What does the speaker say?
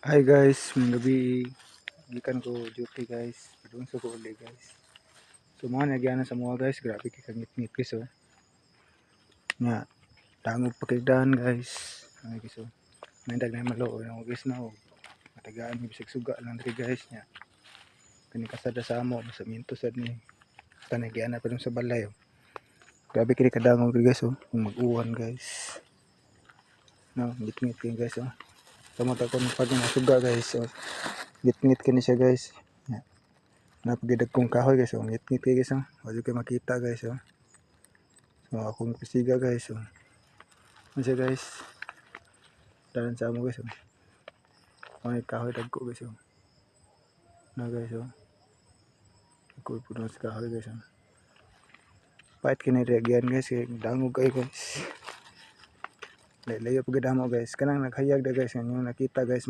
Hi guys, mga gabi. Gikan ko duty guys. Padung sa ko uli guys. So mga nagyana sa mga guys, grabe kay kangit-ngit guys oh. Nga, tangog pakigdaan guys. Ay guys oh. May dagnay malo yung guys na oh. Matagaan mi bisig suga lang diri guys nya. Kani kasada sa amo sa minto sad ni. Tanagyana padung sa balay oh. Grabe kay kadangog diri guys oh. Kung mag-uwan guys. No, ngit-ngit kay guys oh. Tamo ta kon pag suga guys oh. Ngit-ngit kani siya guys. Napagidag kong kahoy guys oh. Ngit-ngit kay guys oh. Wala kayo makita guys oh. So akong pisiga guys oh. Ano siya guys? Dalan sa amo guys oh. May kahoy dagko guys oh. Na guys oh. Dagko puno sa kahoy guys oh. Pait kinireagyan guys kay dangog kayo guys. Layo pagid amo guys. Kanang naghayag da guys yung nakita guys.